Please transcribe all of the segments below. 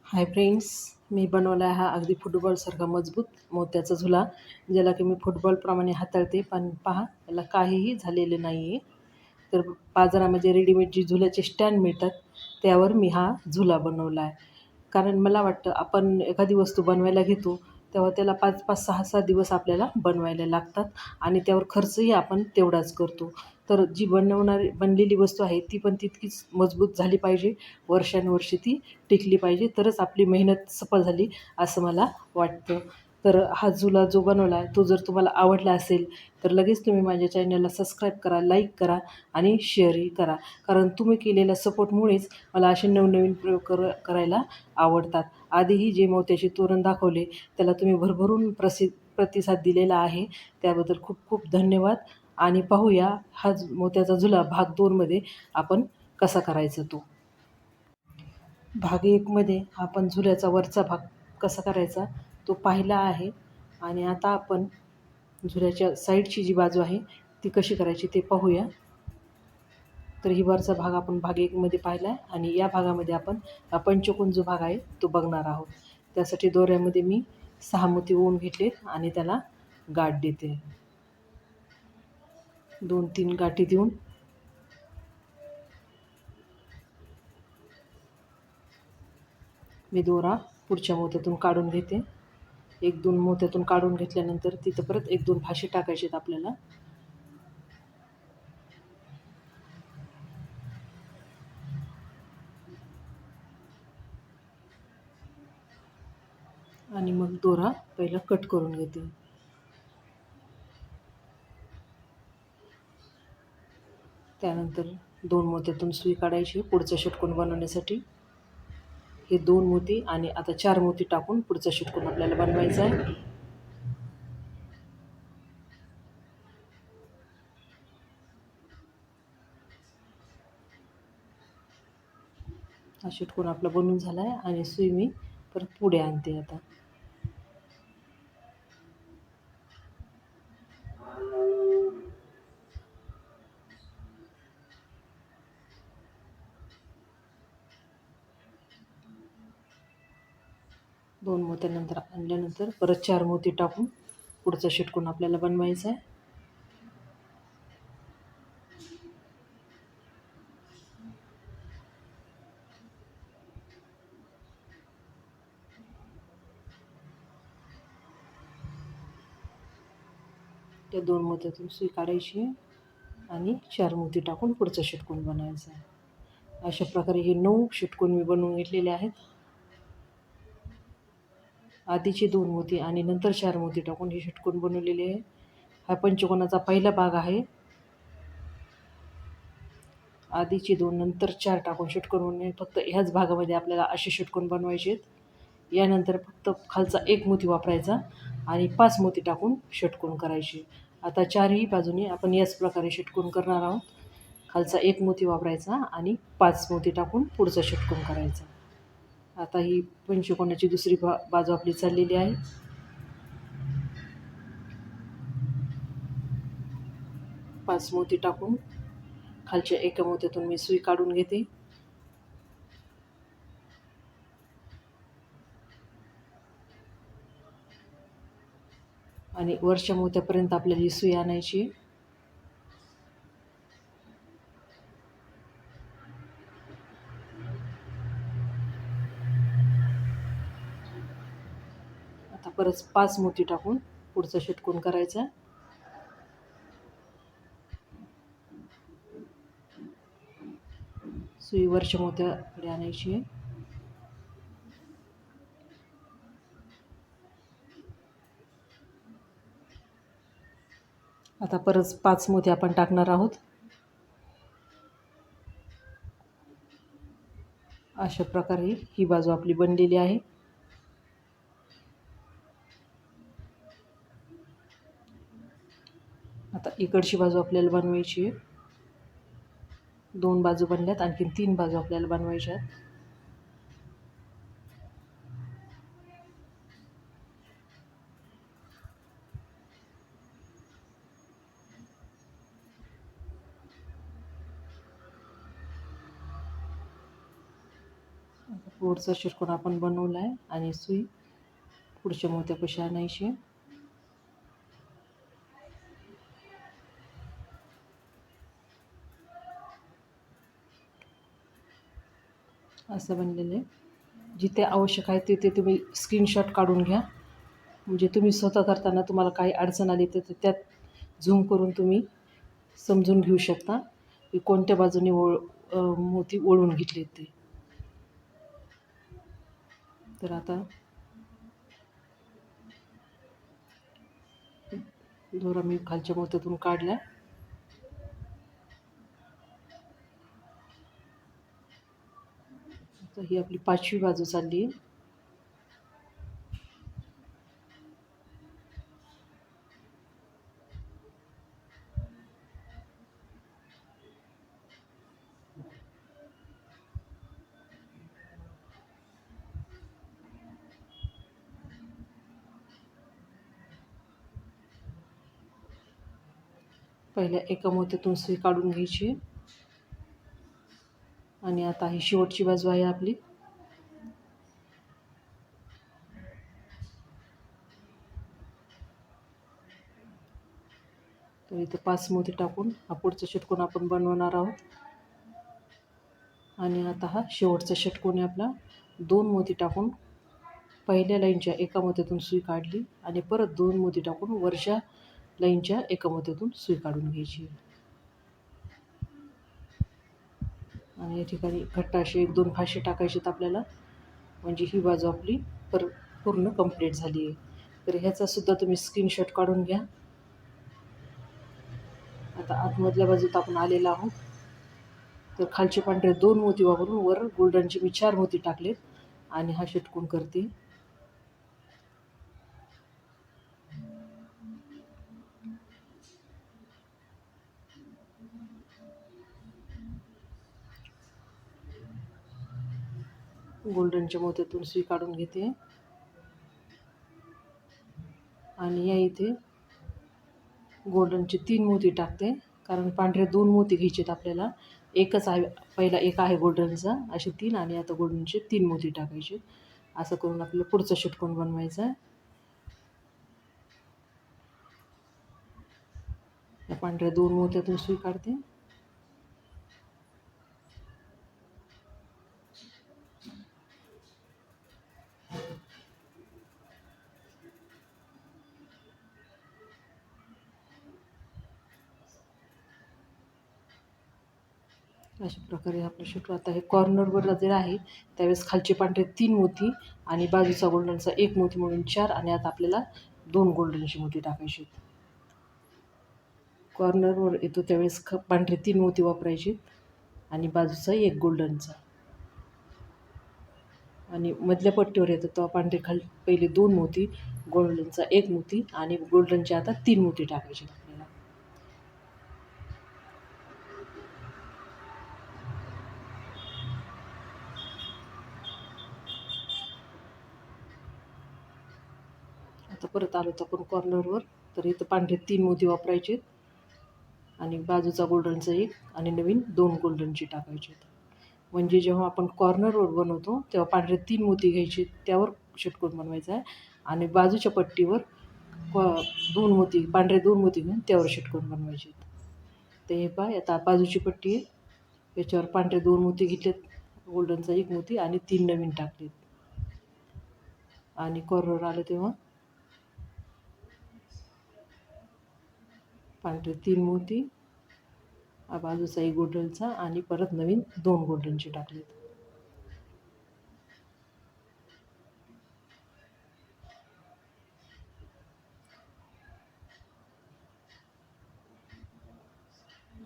Hi friends, मी बनवला आहे हा अगदी फुटबॉलसारखा मजबूत मोत्याचा झुला, ज्याला की मी फुटबॉलप्रमाणे हाताळते. पण पहा, याला काहीही झालेलं नाही आहे. तर बाजारामध्ये रेडीमेड जी झुल्याचे स्टँड मिळतात, त्यावर मी हा झुला बनवला आहे. कारण मला वाटतं आपण एखादी वस्तू बनवायला घेतो, तेव्हा त्याला 5-5, 6-6 दिवस आपल्याला बनवायला लागतात आणि त्यावर खर्चही आपण तेवढाच करतो. तर जी बनलेली वस्तू आहे ती पण तितकीच मजबूत झाली पाहिजे, वर्षानुवर्षे ती टिकली पाहिजे, तरच आपली मेहनत सफल झाली असं मला वाटतं. तर हा झुला जो बनवला आहे तो जर तुम्हाला आवडला असेल तर लगेच तुम्ही माझ्या चॅनलला सबस्क्राईब करा, लाईक करा आणि शेअरही करा. कारण तुम्ही केलेल्या सपोर्टमुळेच मला असे नवनवीन प्रयोग करायला आवडतात. आधीही जे मोत्याचे तोरण दाखवले त्याला तुम्ही भरभरून प्रतिसाद दिलेला आहे, त्याबद्दल खूप खूप धन्यवाद. आणि पाहूया हा मोत्याचा झुला भाग 2 आपण कसा करायचा तो. भाग 1 आपण झुल्याचा वरचा भाग कसा करायचा तो पाहिला आहे. आणि आता आपण झुल्याच्या साईडची जी बाजू आहे ती कशी करायची ते पाहूया. तर ही वरचा भाग आपण भाग 1 पाहिला आहे आणि या भागामध्ये आपण पंचकोन जो भाग आहे तो बघणार आहोत. त्यासाठी दोऱ्यामध्ये मी 6 मोती ओवून घेतले आणि त्याला गाठ देते. 2-3 गाठी देऊन मी दोरा पुढच्या मोत्यातून काढून घेते. 1-2 मोत्यातून काढून घेतल्यानंतर तिथं परत 1-2 फाशी टाकायचे आहेत आपल्याला. आणि मग दोरा पहिला कट करून घेते. त्यानंतर 2 मोत्यातून सुई काढायची पुढचं षटकोन बनवण्यासाठी. हे 2 मोती आणि आता 4 मोती टाकून पुढचं षटकोन आपल्याला बनवायचं आहे. हा षटकोन आपला बनवून झाला आहे आणि सुई मी परत पुढे आणते. आता 2 मोत्यानंतर आणल्यानंतर परत 4 मोती टाकून पुढचं षटकोन आपल्याला बनवायचं आहे. त्या 2 मोत्यातून सुई काढायची आणि 4 मोती टाकून पुढचं षटकोन बनवायचं आहे. अशा प्रकारे हे 9 षटकोन मी बनवून घेतलेले आहेत. आधीचे 2 मोती आणि नंतर 4 मोती टाकून हे षटकोन बनवलेले आहे. हा पंचकोनाचा पहिला भाग आहे. आधीचे 2 नंतर 4 टाकून षटकोन बनवणे. फक्त ह्याच भागामध्ये आपल्याला असे षटकोन बनवायचे आहेत. यानंतर फक्त खालचा 1 मोती वापरायचा आणि 5 मोती टाकून षटकोन करायचे. आता चारही बाजूने आपण याच प्रकारे षटकोन करणार आहोत. खालचा 1 मोती वापरायचा आणि 5 मोती टाकून पुढचा षटकोन करायचा. आता ही पंचकोनाची दुसरी बाजू आपली चाललेली आहे. 5 मोती टाकून खालच्या एका मोत्यातून मी सुई काढून घेते. आणि वरच्या मोत्यापर्यंत आपल्याला ही सुई आणायची. आता परत 5 मोती टाकून पुढचा षटकोन करायचा. सुई वरच्या मोत्याकडे आणायची. आता परत 5 मोती आपण टाकणार आहोत. अशा प्रकारे ही बाजू आपली बनलेली आहे. आता इकडची बाजू आपल्याला बनवायची आहे. 2 बाजू बनल्यात, आणखीन 3 बाजू आपल्याला बनवायच्या आहेत. पुढचा षटकोन आपण बनवला आहे आणि सुई पुढच्या मोत्यापाशी आणायची. असं बनलेलं आहे. जिथे आवश्यक आहे तिथे तुम्ही स्क्रीनशॉट काढून घ्या. म्हणजे तुम्ही स्वतः करताना तुम्हाला काही अडचण आली तर त्यात झूम करून तुम्ही समजून घेऊ शकता की कोणत्या बाजूने मोती ओळून घेतले ते. तर आता दोरा मी खालच्या मोत्यातून काढला. तर ही आपली 5वी बाजू चालली आहे. पहिल्या एका मोत्यातून सुई काढून घ्यायची आणि आता ही शेवटची बाजू आहे आपली. तर इथं 5 मोती टाकून हा पुढचा षटकोन आपण बनवणार आहोत. आणि आता हा शेवटचा षटकोन आहे आपला. 2 मोती टाकून पहिल्या लाईनच्या एका मोत्यातून सुई काढली आणि परत 2 मोती टाकून वरच्या लाईनच्या एका मोत्यातून सुई काढून घ्यायची. आणि या ठिकाणी घट्ट असे 1-2 फाशे टाकायचे आपल्याला, म्हणजे ही बाजू आपली पूर्ण कंप्लीट झाली आहे. तर ह्याचासुद्धा तुम्ही स्क्रीनशॉट काढून घ्या. आता आतमधल्या बाजूत आपण आलेलो आहोत. तर खालचे पांढरे 2 मोती वापरून वर गोल्डनचे मी 4 मोती टाकलेत आणि हा षटकोन करते. गोल्डनच्या मोत्यातून सुई काढून घेते आणि या इथे गोल्डनचे 3 मोती टाकते, कारण पांढरे 2 मोती घ्यायचेत आपल्याला. एकच आहे, पहिला एक आहे गोल्डनचा, असे 3 आणि आता गोल्डनचे 3 मोती टाकायचे. असं करून आपल्याला पुढचा षटकोन बनवायचा आहे. या पांढऱ्या 2 मोत्यातून सुई काढते. अशा प्रकारे आपलं षटकोन. आता हे कॉर्नरवर जे आहे त्यावेळेस खालचे पांढरे 3 मोती आणि बाजूचा गोल्डनचा 1 मोती म्हणून 4 आणि आता आपल्याला 2 गोल्डनची मोती टाकायची. कॉर्नरवर येतो त्यावेळेस पांढरे 3 मोती वापरायचे आणि बाजूचा 1 गोल्डनचा. आणि मधल्या पट्टीवर येतं तेव्हा पांढरे पहिले 2 मोती, गोल्डनचा 1 मोती आणि गोल्डनचे आता 3 मोती टाकायचे आपल्याला. आता परत आलो तर आपण कॉर्नरवर. तर इथं पांढरे 3 मोती वापरायचे आणि बाजूचा गोल्डनचा 1 आणि नवीन 2 गोल्डनचे टाकायचे. म्हणजे जेव्हा आपण कॉर्नरवर बनवतो तेव्हा पांढरे 3 मोती घ्यायचे, त्यावर षटकोन बनवायचा आहे आणि बाजूच्या पट्टीवर 2 मोती, पांढरे 2 मोती घेऊन त्यावर षटकोन बनवायचे. तर हे पहा, आता बाजूची पट्टी आहे, याच्यावर पांढरे 2 मोती घेतलेत, गोल्डनचा 1 मोती आणि 3 नवीन टाकलेत. आणि कॉर्नर आलं तेव्हा पांढरे 3 मोती, बाजूचा 1 गोल्डनचा आणि परत नवीन 2 गोल्डनचे टाकलेत.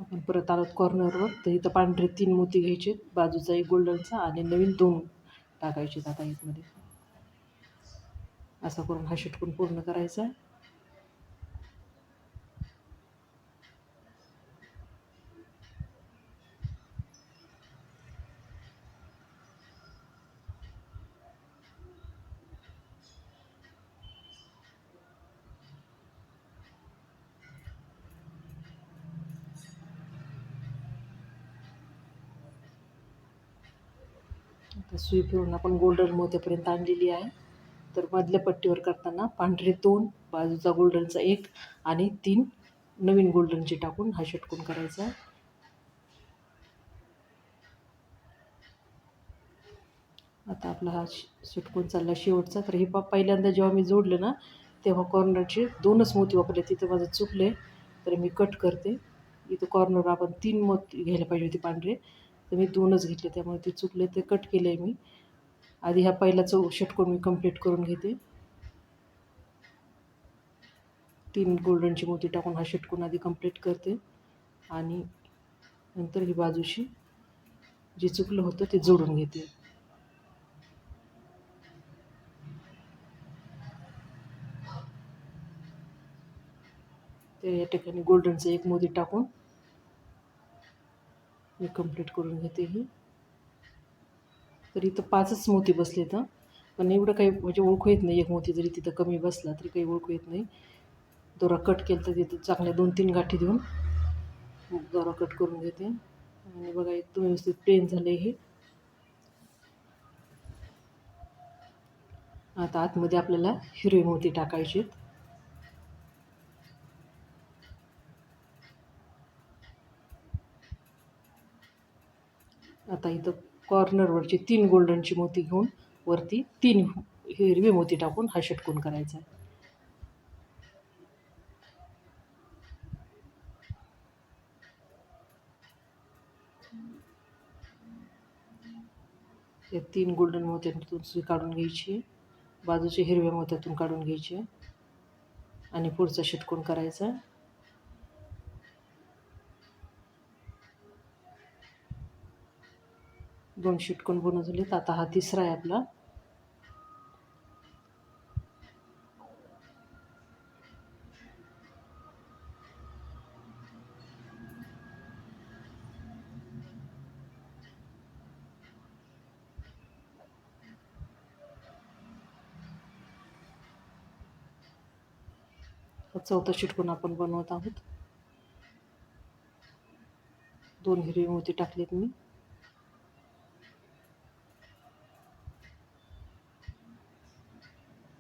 आपण परत आलो कॉर्नरवर. तर इथं पांढरे 3 मोती घ्यायचे, बाजूचा 1 गोल्डनचा आणि नवीन 2 टाकायचे आता यामध्ये. असं करून हा षटकोन पूर्ण करायचा आहे. तर सुई फिरून आपण गोल्डन मोत्यापर्यंत आणलेली आहे. तर मधल्या पट्टीवर करताना पांढरे 2, बाजूचा गोल्डनचा 1 आणि 3 नवीन गोल्डनचे टाकून हा षटकोन करायचा. आता आपला हा षटकोन चालला शेवटचा. तर हे पहिल्यांदा जेव्हा मी जोडलं ना तेव्हा कॉर्नरचे 2च मोती वापरले. तिथं माझं चुकले तर मी कट करते. इथं कॉर्नर आपण 3 मोती घ्यायला पाहिजे होते पांढरे, तर मी 2च घेतले, त्यामुळे ते चुकले, ते कट केलं आहे मी. आधी हा पहिला षटकोन मी कंप्लीट करून घेते. 3 गोल्डनची मोती टाकून हा षटकोन आधी कंप्लीट करते आणि नंतर ही बाजूशी जे चुकलं होतं ते जोडून घेते. तर या ठिकाणी गोल्डनचं 1 मोती टाकून मी कंप्लीट करून घेते ही. तर इथं 5च मोती बसले तर, पण एवढं काही म्हणजे ओळखू येत नाही. 1 मोती जरी तिथं कमी बसला तरी काही ओळखू येत नाही. दोरा कट केलं तर तिथं चांगल्या 2-3 गाठी देऊन दोरा कट करून घेते. आणि बघा एकदम व्यवस्थित प्लेन झाले हे. आता आतमध्ये आपल्याला हिरवे मोती टाकायचे. आता इथं कॉर्नरवरचे 3 गोल्डनची मोती घेऊन वरती 3 हिरवे मोती टाकून हा षटकोन करायचा. या 3 गोल्डन मोत्यातून सुई काढून घ्यायची, बाजूच्या हिरव्या मोत्यातून काढून घ्यायची आणि पुढचा षटकोन करायचा. दोन षटकोन बनवून झालेत. आता हा तिसरा आहे आपला. चौथा षटकोन आपण बनवत आहोत. 2 हिरवे मोती टाकलेत मी.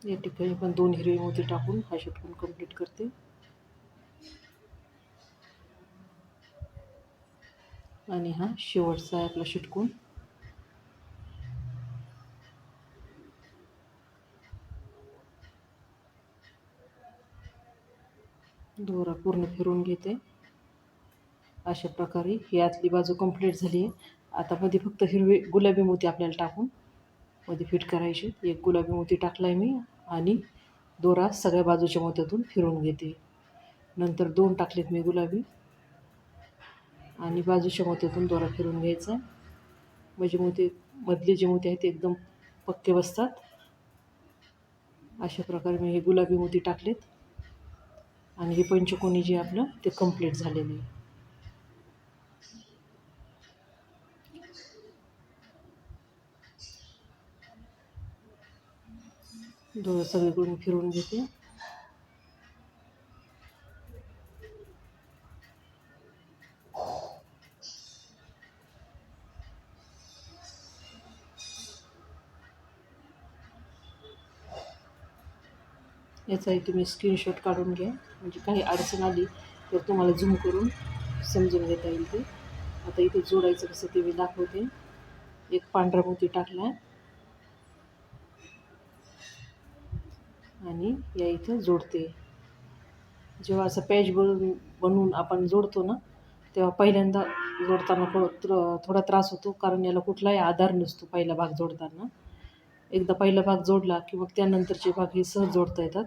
या ठिकाणी पण 2 हिरवे मोती टाकून हा षटकोन कंप्लीट करते. आणि हा शेवटचा आहे आपला षटकोन. दोरा पूर्ण फिरून घेते. अशा प्रकारे ही आतली बाजू कंप्लीट झाली आहे. आता मध्ये फक्त हिरवे गुलाबी मोती आपल्याला टाकून मध्ये फिट करायचे. 1 गुलाबी मोती टाकला आहे मी आणि दोरा सगळ्या बाजूच्या मोत्यातून फिरवून घेते. नंतर 2 टाकलेत मी गुलाबी आणि बाजूच्या मोत्यातून दोरा फिरवून घ्यायचा. म्हणजे मोती मधले जे मोती आहेत ते एकदम पक्के बसतात. अशा प्रकारे मी हे गुलाबी मोती टाकलेत आणि हे पंचकोनी जे आपलं ते कंप्लीट झालेलं आहे. दोरा सगळीकडून फिरवून घेते. याचाही तुम्ही स्क्रीनशॉट काढून घ्या, म्हणजे काही अडचण आली तर तुम्हाला झूम करून समजून घेता येईल ते. आता इथे जोडायचं कसं ते मी दाखवते. 1 पांढरा मोती टाकला आणि या इथं जोडते. जेव्हा असं पॅच बनवून आपण जोडतो ना तेव्हा पहिल्यांदा जोडताना थोडा त्रास होतो, कारण याला कुठलाही आधार नसतो पहिला भाग जोडताना. एकदा पहिला भाग जोडला की मग त्यानंतरचे भाग हे सहज जोडता येतात.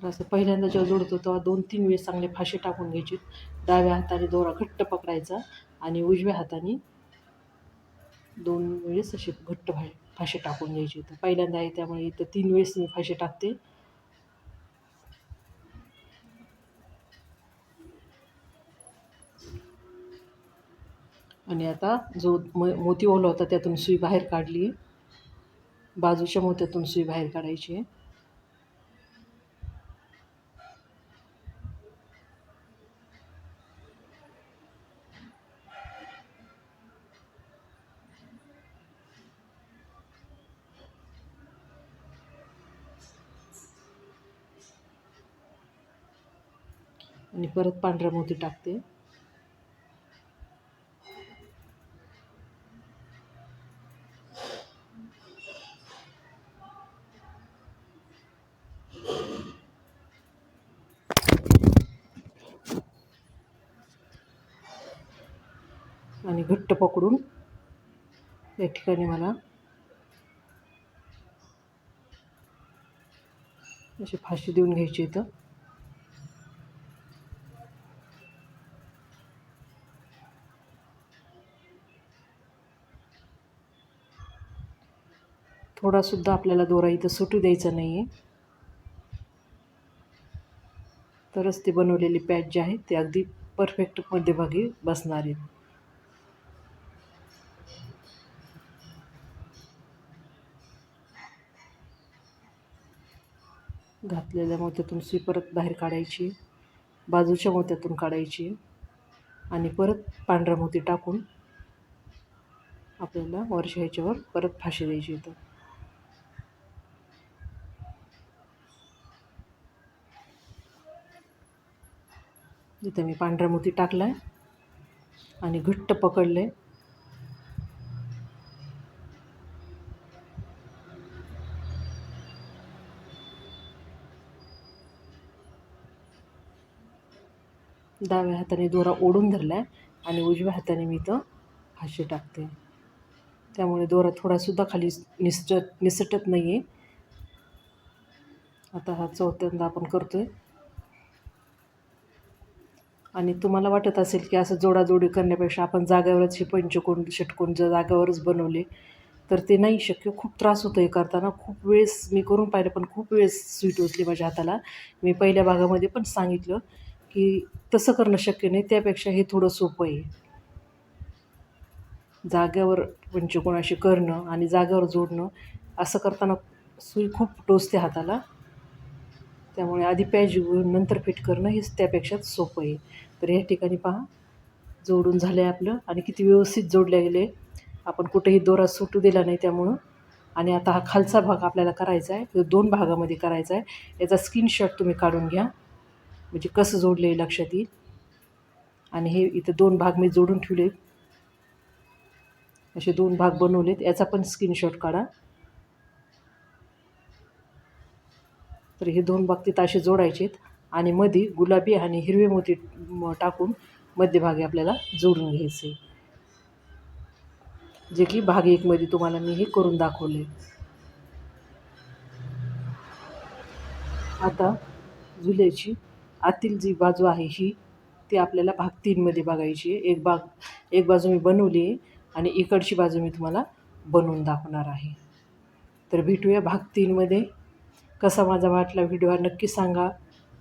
असं पहिल्यांदा जेव्हा जोडतो तेव्हा 2-3 वेळेस चांगले फाशे टाकून घ्यायचे. डाव्या हाताने दोरा घट्ट पकडायचा आणि उजव्या हाताने 2 वेळेस असे घट्ट फाशे टाकून घ्यायचे. तर पहिल्यांदा आहे त्यामुळे इथं 3 वेळेस मी फाशे टाकते. आणि आता जो मोती ओला होता त्यातून सुई बाहेर काढली. बाजूच्या मोत्यातून सुई बाहेर काढायची आहे. आणि परत पांढरा मोती टाकते. आणि घट्ट पकडून या ठिकाणी मला अशी फाशी देऊन घ्यायची इथं. थोडासुद्धा आपल्याला दोरा इथं सुटू द्यायचा नाही आहे, तरच ती बनवलेली पॅच जी आहे ती अगदी परफेक्ट मध्यभागी बसणार आहेत. घातलेल्या मोत्यातून सुई परत बाहेर काढायची, बाजूच्या मोत्यातून काढायची आणि परत पांढरा मोती टाकून आपल्याला वरच्या ह्याच्यावर परत फाशी द्यायची इथं. इथं मी पांढरा मोती टाकला आहे आणि घट्ट पकडले. डाव्या हाताने दोरा ओढून धरला आहे आणि उजव्या हाताने मी इथं फाशी टाकते. त्यामुळे दोरा थोडासुद्धा खाली निसटत नाही आहे. आता हा चौथ्यांदा आपण करतो आहे. आणि तुम्हाला वाटत असेल की असं जोडाजोडी करण्यापेक्षा आपण जागेवरच हे पंचकोन षटकोन जर जागेवरच बनवले तर ते नाही शक्य. खूप त्रास होतो हे करताना. खूप वेळेस मी करून पाहिलं पण खूप वेळेस सुई टोचली माझ्या हाताला. मी पहिल्या भागामध्ये पण सांगितलं की तसं करणं शक्य नाही, त्यापेक्षा हे थोडं सोपं आहे. जागेवर पंचकोन असे करणं आणि जागेवर जोडणं असं करताना सुई खूप टोचते हाताला. त्यामुळे आधी पॅच घेऊन नंतर फिट करणं हेच त्यापेक्षा सोपं आहे. तर या ठिकाणी पहा जोडून झालं आहे आपलं आणि किती व्यवस्थित जोडले गेले. आपण कुठेही दोरा सुटू दिला नाही त्यामुळं. आणि आता हा खालचा भाग आपल्याला करायचा आहे, तो 2 भागामध्ये करायचा आहे. याचा स्क्रीनशॉट तुम्ही काढून घ्या, म्हणजे कसं जोडले लक्षात येईल. आणि हे इथं 2 भाग मी जोडून ठेवले, असे 2 भाग बनवलेत. याचा पण स्क्रीनशॉट काढा. तर हे 2 भाग तिथं असे जोडायचे आहेत आणि मध्ये गुलाबी आणि हिरवे मोती टाकून मध्यभागी आपल्याला जोडून घ्यायचे, जे की भाग 1 मध्ये तुम्हाला मी हे करून दाखवले. आता झुल्याची आतील जी बाजू आहे ही ती आपल्याला भाग 3 मध्ये बघायची आहे. एक बाजू मी बनवली आहे आणि इकडची बाजू मी तुम्हाला बनवून दाखवणार आहे. तर भेटूया भाग 3 मध्ये. कसा माझा वाटला व्हिडिओ हा नक्की सांगा.